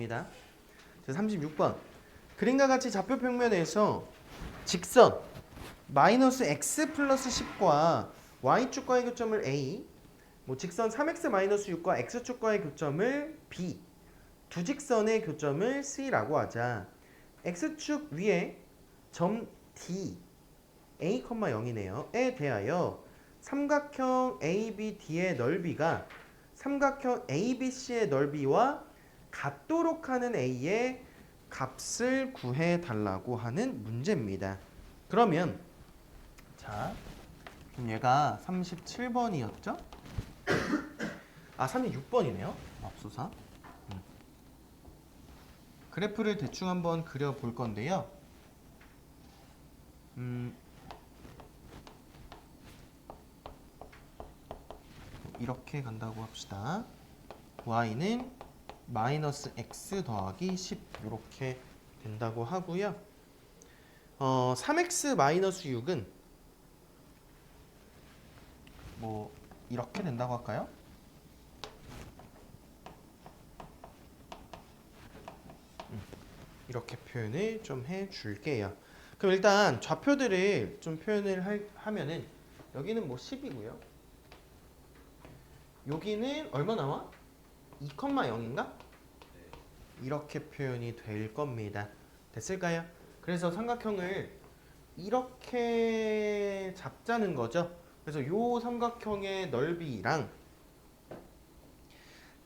입니다. 36번 그림과 같이 좌표 평면에서 직선 마이너스 x 플러스 10과 y축과의 교점을 a, 직선 3x 마이너스 6과 x축과의 교점을 b, 두 직선의 교점을 c라고 하자. x축 위에 점 D, a, 0이네요.에 대하여 삼각형 ABD의 넓이가 삼각형 ABC의 넓이와 같도록 하는 A의 값을 구해달라고 하는 문제입니다. 그러면 자, 그럼 얘가 37번이었죠? 36번이네요. 맙소사. 그래프를 대충 한번 그려볼 건데요. 이렇게 간다고 합시다. y는 마이너스 x 더하기 10 이렇게 된다고 하고요. 3x 마이너스 6은 이렇게 된다고 할까요? 이렇게 표현을 좀 해줄게요. 그럼 일단 좌표들을 좀 표현을 하면은 여기는 10이고요. 여기는 얼마 나와? 2,0인가? 이렇게 표현이 될 겁니다. 됐을까요? 그래서 삼각형을 이렇게 잡자는 거죠. 그래서 요 삼각형의 넓이랑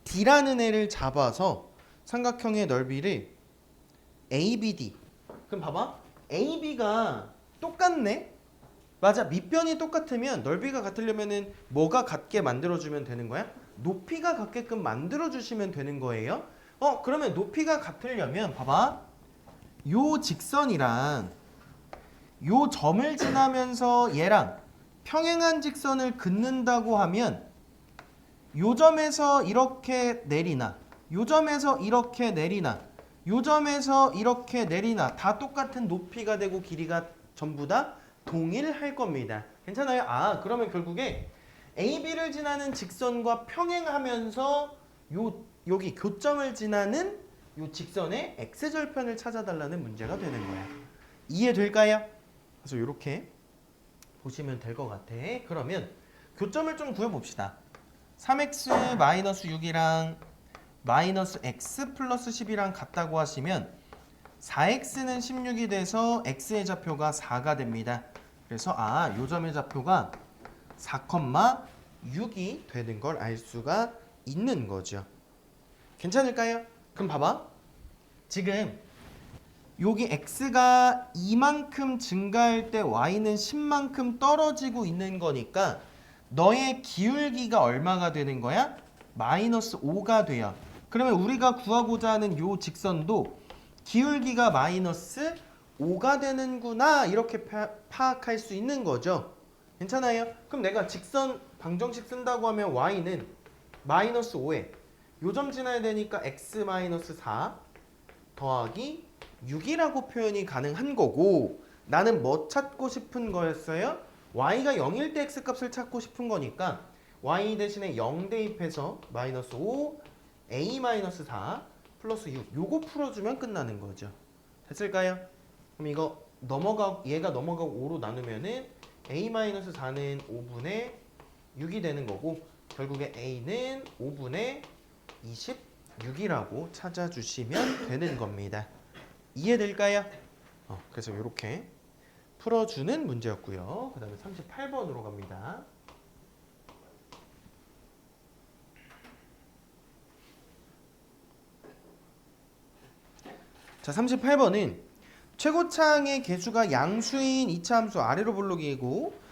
D라는 애를 잡아서 삼각형의 넓이를 ABD. 그럼 봐봐. AB가 똑같네? 맞아. 밑변이 똑같으면 넓이가 같으려면은 뭐가 같게 만들어주면 되는 거야? 높이가 같게끔 만들어주시면 되는 거예요. 그러면 높이가 같으려면 봐봐. 요 직선이랑 요 점을 지나면서 얘랑 평행한 직선을 긋는다고 하면 요 점에서 이렇게 내리나 요 점에서 이렇게 내리나 요 점에서 이렇게 내리나 다 똑같은 높이가 되고 길이가 전부 다 동일할 겁니다. 괜찮아요? 그러면 결국에 AB를 지나는 직선과 평행하면서 여기 교점을 지나는 요 직선의 x절편을 찾아달라는 문제가 되는 거야. 이해될까요? 그래서 이렇게 보시면 될 것 같아. 그러면 교점을 좀 구해봅시다. 3x 마이너스 6이랑 마이너스 x 플러스 10이랑 같다고 하시면 4x는 16이 돼서 x의 좌표가 4가 됩니다. 그래서 요 점의 좌표가 4,6이 되는 걸 알 수가 있는 거죠. 괜찮을까요? 그럼 봐봐. 지금 여기 x가 2만큼 증가할 때 y는 10만큼 떨어지고 있는 거니까 너의 기울기가 얼마가 되는 거야? 마이너스 5가 돼요. 그러면 우리가 구하고자 하는 요 직선도 기울기가 마이너스 5가 되는구나 이렇게 파악할 수 있는 거죠. 괜찮아요? 그럼 내가 직선 방정식 쓴다고 하면 y는 마이너스 5에 요점 지나야 되니까 x 마이너스 4 더하기 6이라고 표현이 가능한 거고 나는 뭐 찾고 싶은 거였어요? y가 0일 때 x값을 찾고 싶은 거니까 y 대신에 0 대입해서 마이너스 5 a 마이너스 4 플러스 6 요거 풀어주면 끝나는 거죠. 됐을까요? 그럼 이거 얘가 넘어가고 5로 나누면은 a 마이너스 4는 5분의 6이 되는 거고 결국에 a는 5분의 26이라고 찾아주시면 되는 겁니다. 이해될까요? 그래서 이렇게 풀어주는 문제였고요. 그 다음에 38번으로 갑니다. 자, 38번은 최고차항의 개수가 양수인 2차 함수 아래로 블록이고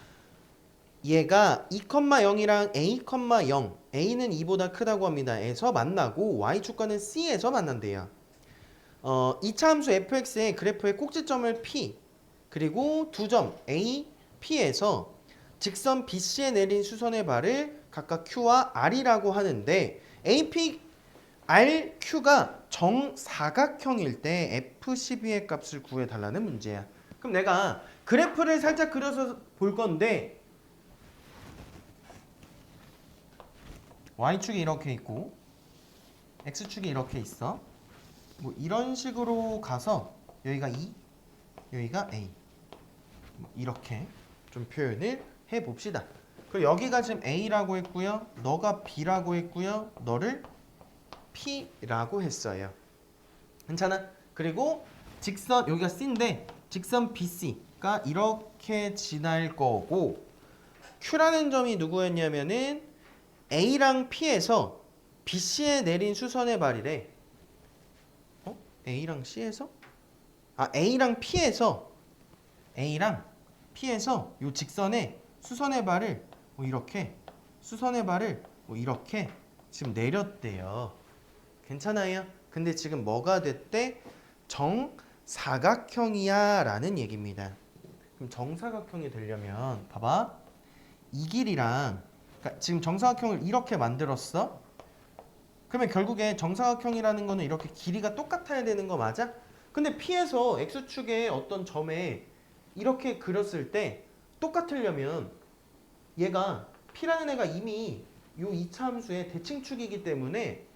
얘가 2,0이랑 a,0 a는 2보다 크다고 합니다. 에서 만나고 y축과는 c에서 만난대요. 2차 함수 fx의 그래프의 꼭지점을 p 그리고 두 점 a, p에서 직선 bc에 내린 수선의 발을 각각 q와 r이라고 하는데 ap, r, q가 정사각형일 때 f12의 값을 구해달라는 문제야. 그럼 내가 그래프를 살짝 그려서 볼 건데 y축이 이렇게 있고 x축이 이렇게 있어. 뭐 이런 식으로 가서 여기가 2, 여기가 A. 이렇게 좀 표현을 해봅시다. 그리고 여기가 지금 A라고 했고요. 너가 B라고 했고요. 너를 P라고 했어요. 괜찮아? 그리고 직선 여기가 C인데 직선 BC가 이렇게 지날 거고 Q라는 점이 누구였냐면은 A랑 P에서 BC에 내린 수선의 발이래. A랑 C에서? A랑 P에서 이 직선에 수선의 발을 뭐 이렇게 수선의 발을 뭐 이렇게 지금 내렸대요. 괜찮아요? 근데 지금 뭐가 됐대? 정사각형이야 라는 얘기입니다. 그럼 정사각형이 되려면 봐봐. 이 길이랑 그러니까 지금 정사각형을 이렇게 만들었어. 그러면 결국에 정사각형이라는 거는 이렇게 길이가 똑같아야 되는 거 맞아? 근데 P에서 X축의 어떤 점에 이렇게 그렸을 때 똑같으려면 얘가 P라는 애가 이미 요 2차 함수의 대칭축이기 때문에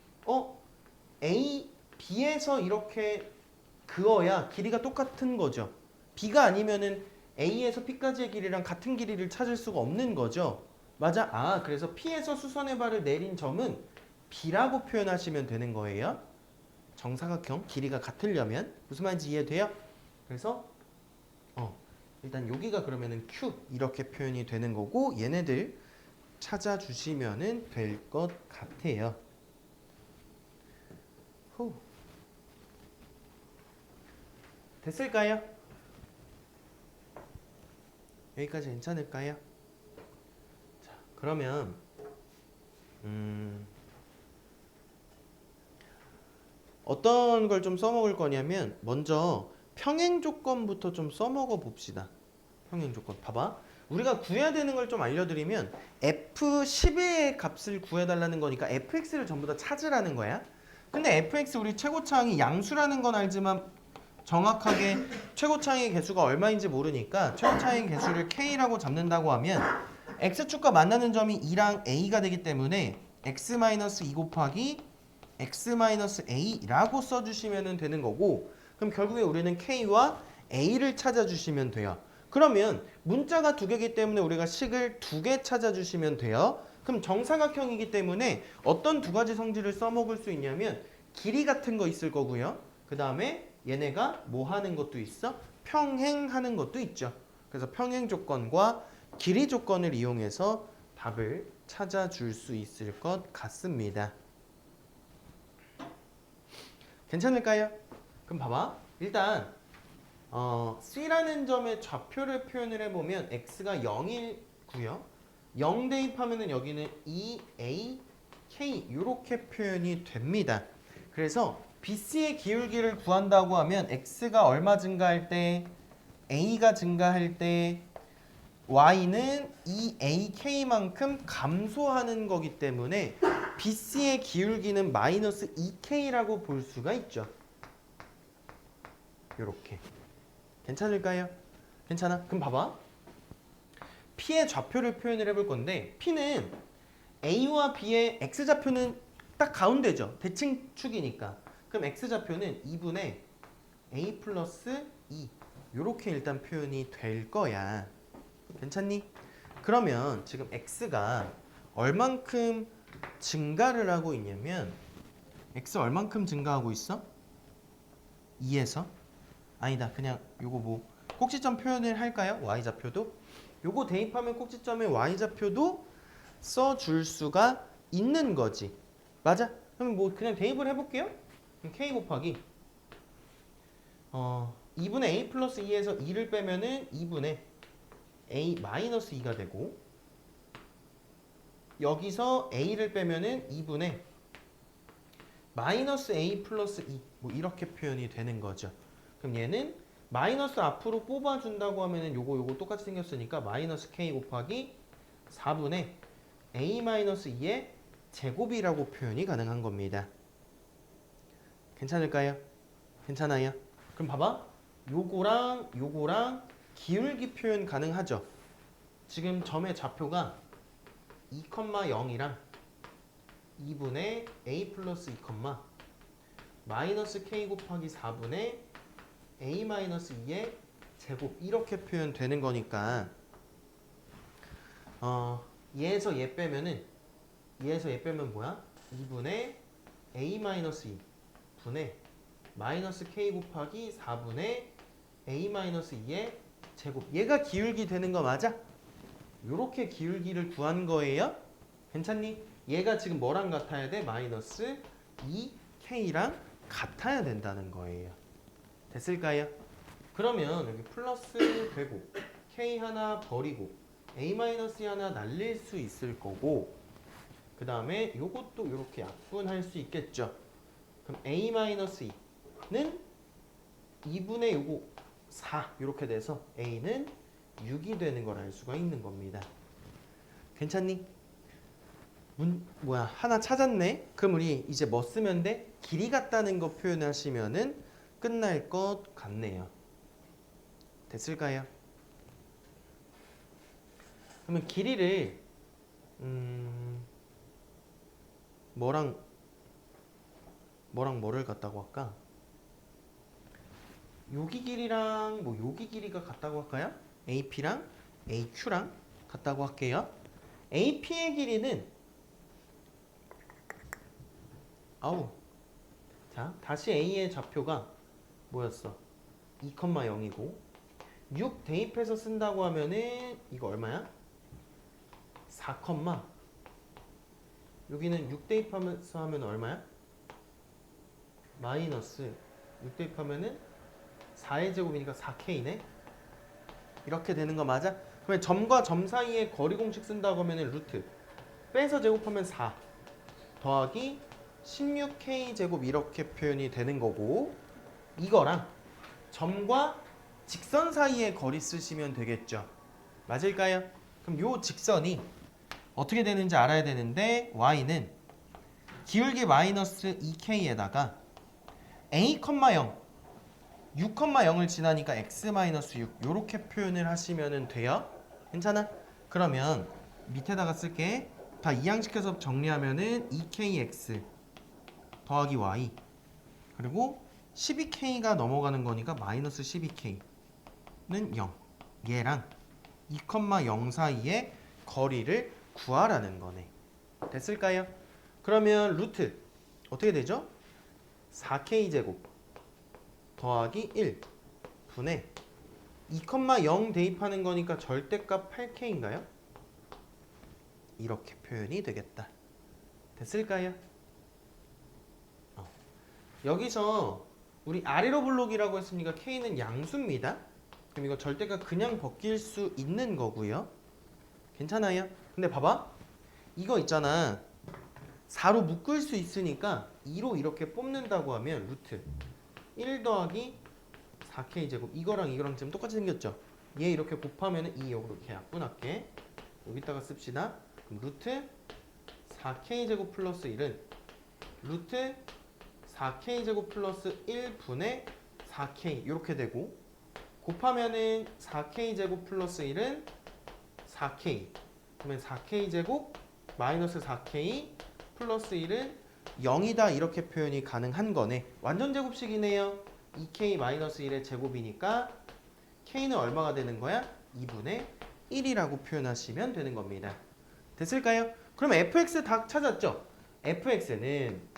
A, B에서 이렇게 그어야 길이가 똑같은 거죠. B가 아니면은 A에서 P까지의 길이랑 같은 길이를 찾을 수가 없는 거죠. 맞아? 그래서 P에서 수선의 발을 내린 점은 B라고 표현하시면 되는 거예요. 정사각형 길이가 같으려면 무슨 말인지 이해돼요? 그래서 일단 여기가 그러면은 Q 이렇게 표현이 되는 거고 얘네들 찾아주시면은 될 것 같아요. 후. 됐을까요? 여기까지 괜찮을까요? 자, 그러면 어떤 걸 좀 써먹을 거냐면 먼저 평행 조건부터 좀 써먹어 봅시다. 평행 조건 봐봐. 우리가 구해야 되는 걸 좀 알려드리면 F11의 값을 구해달라는 거니까 fx를 전부 다 찾으라는 거야. 근데 fx 우리 최고차항이 양수라는 건 알지만 정확하게 최고차항의 개수가 얼마인지 모르니까 최고차항의 개수를 k라고 잡는다고 하면 x축과 만나는 점이 2랑 a가 되기 때문에 x-2 곱하기 x-a라고 써주시면 되는 거고 그럼 결국에 우리는 k와 a를 찾아주시면 돼요. 그러면 문자가 두 개이기 때문에 우리가 식을 두 개 찾아주시면 돼요. 그럼 정사각형이기 때문에 어떤 두 가지 성질을 써먹을 수 있냐면 길이 같은 거 있을 거고요. 그 다음에 얘네가 뭐 하는 것도 있어? 평행하는 것도 있죠. 그래서 평행 조건과 길이 조건을 이용해서 답을 찾아줄 수 있을 것 같습니다. 괜찮을까요? 그럼 봐봐. 일단 C라는 점의 좌표를 표현을 해보면 x가 0이고요. 0 대입하면은 여기는 2a, k 이렇게 표현이 됩니다. 그래서 BC의 기울기를 구한다고 하면 x가 얼마 증가할 때, a가 증가할 때 y는 2ak만큼 감소하는 거기 때문에 BC의 기울기는 마이너스 2k라고 볼 수가 있죠. 이렇게. 괜찮을까요? 괜찮아? 그럼 봐봐. P의 좌표를 표현을 해볼 건데 P는 A와 B의 X좌표는 딱 가운데죠. 대칭축이니까. 그럼 X좌표는 2분의 A 플러스 2 이렇게 일단 표현이 될 거야. 괜찮니? 그러면 지금 X가 얼만큼 증가를 하고 있냐면 X 얼만큼 증가하고 있어? 2에서? 아니다. 그냥 요거 뭐 꼭지점 표현을 할까요? Y좌표도? 요거 대입하면 꼭지점에 Y좌표도 써줄 수가 있는 거지. 맞아? 그럼 뭐 그냥 대입을 해볼게요. 그럼 K 곱하기 2분의 A 플러스 2에서 2를 빼면은 2분의 A 마이너스 2가 되고 여기서 A를 빼면은 2분의 마이너스 A 플러스 2 뭐 이렇게 표현이 되는 거죠. 그럼 얘는 마이너스 앞으로 뽑아준다고 하면은 요거 똑같이 생겼으니까 마이너스 K 곱하기 4분의 A 마이너스 2의 제곱이라고 표현이 가능한 겁니다. 괜찮을까요? 괜찮아요? 그럼 봐봐. 요거랑 기울기 표현 가능하죠? 지금 점의 좌표가 2,0이랑 2분의 A 플러스 2, 마이너스 k 곱하기 4분의 a 마이너스 2의 제곱 이렇게 표현되는 거니까 얘에서 얘 빼면은 얘에서 얘 빼면 뭐야? 2분의 a 마이너스 2 분의 마이너스 k 곱하기 4분의 a 마이너스 2의 제곱. 얘가 기울기 되는 거 맞아? 요렇게 기울기를 구한 거예요. 괜찮니? 얘가 지금 뭐랑 같아야 돼? 마이너스 2k랑 같아야 된다는 거예요. 됐을까요? 그러면 여기 플러스 되고 k 하나 버리고 a 마이너스 하나 날릴 수 있을 거고, 그 다음에 요것도 이렇게 약분할 수 있겠죠. 그럼 a 마이너스 2는 2분의 요거 4 이렇게 돼서 a는 6이 되는 걸 알 수가 있는 겁니다. 괜찮니? 하나 찾았네? 그럼 우리 이제 뭐 쓰면 돼? 길이 같다는 거 표현하시면은 끝날 것 같네요. 됐을까요? 그러면 길이를 뭐랑 뭐를 같다고 할까? 여기 길이랑 뭐 여기 길이가 같다고 할까요? AP랑 AQ랑 같다고 할게요. AP의 길이는 자, 다시 A의 좌표가 뭐였어? 2,0이고 6 대입해서 쓴다고 하면은 이거 얼마야? 4, 여기는 6 대입하면서 하면 얼마야? 마이너스 6 대입하면은 4의 제곱이니까 4K네? 이렇게 되는 거 맞아? 그러면 점과 점 사이에 거리 공식 쓴다고 하면은 루트 빼서 제곱하면 4 더하기 16K 제곱 이렇게 표현이 되는 거고, 이거랑 점과 직선 사이의 거리 쓰시면 되겠죠. 맞을까요? 그럼 요 직선이 어떻게 되는지 알아야 되는데, y는 기울기 마이너스 2k에다가 a, 0 6,0을 지나니까 x 마이너스 6 요렇게 표현을 하시면 돼요. 괜찮아? 그러면 밑에다가 쓸게. 다 이항시켜서 정리하면은 2kx 더하기 y 그리고 12k가 넘어가는 거니까 마이너스 12k는 0. 얘랑 2,0 사이의 거리를 구하라는 거네. 됐을까요? 그러면 루트 어떻게 되죠? 4k 제곱 더하기 1 분의 2,0 대입하는 거니까 절대값 8k인가요? 이렇게 표현이 되겠다. 됐을까요? 여기서 우리 아래로 블록이라고 했으니까 k는 양수입니다. 그럼 이거 절대값 그냥 벗길 수 있는 거고요. 괜찮아요? 근데 봐봐. 이거 있잖아. 4로 묶을 수 있으니까 2로 이렇게 뽑는다고 하면 루트 1 더하기 4k 제곱 이거랑 이거랑 지금 똑같이 생겼죠? 얘 이렇게 곱하면 2 역으로 이렇게 약분할게. 여기다가 씁시다. 그럼 루트 4k 제곱 플러스 1은 루트 4k 제곱 플러스 1분의 4k 이렇게 되고, 곱하면은 4k 제곱 플러스 1은 4k 그러면 4k 제곱 마이너스 4k 플러스 1은 0이다 이렇게 표현이 가능한 거네. 완전 제곱식이네요. 2k 마이너스 1의 제곱이니까 k는 얼마가 되는 거야? 2분의 1이라고 표현하시면 되는 겁니다. 됐을까요? 그럼 fx 다 찾았죠? fx는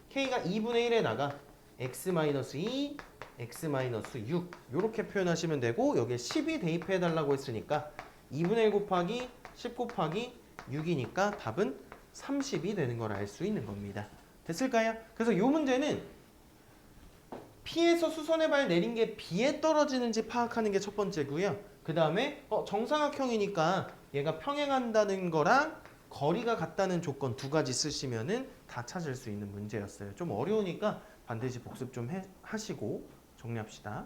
k가 2분의 1에다가 x-2, x-6 이렇게 표현하시면 되고, 여기에 10이 대입해 달라고 했으니까 2분의 1 곱하기 10 곱하기 6이니까 답은 30이 되는 걸 알 수 있는 겁니다. 됐을까요? 그래서 이 문제는 P에서 수선의 발 내린 게 B에 떨어지는지 파악하는 게 첫 번째고요. 그 다음에 정사각형이니까 얘가 평행한다는 거랑 거리가 같다는 조건 두 가지 쓰시면은 다 찾을 수 있는 문제였어요. 좀 어려우니까 반드시 복습 좀 하시고 정리합시다.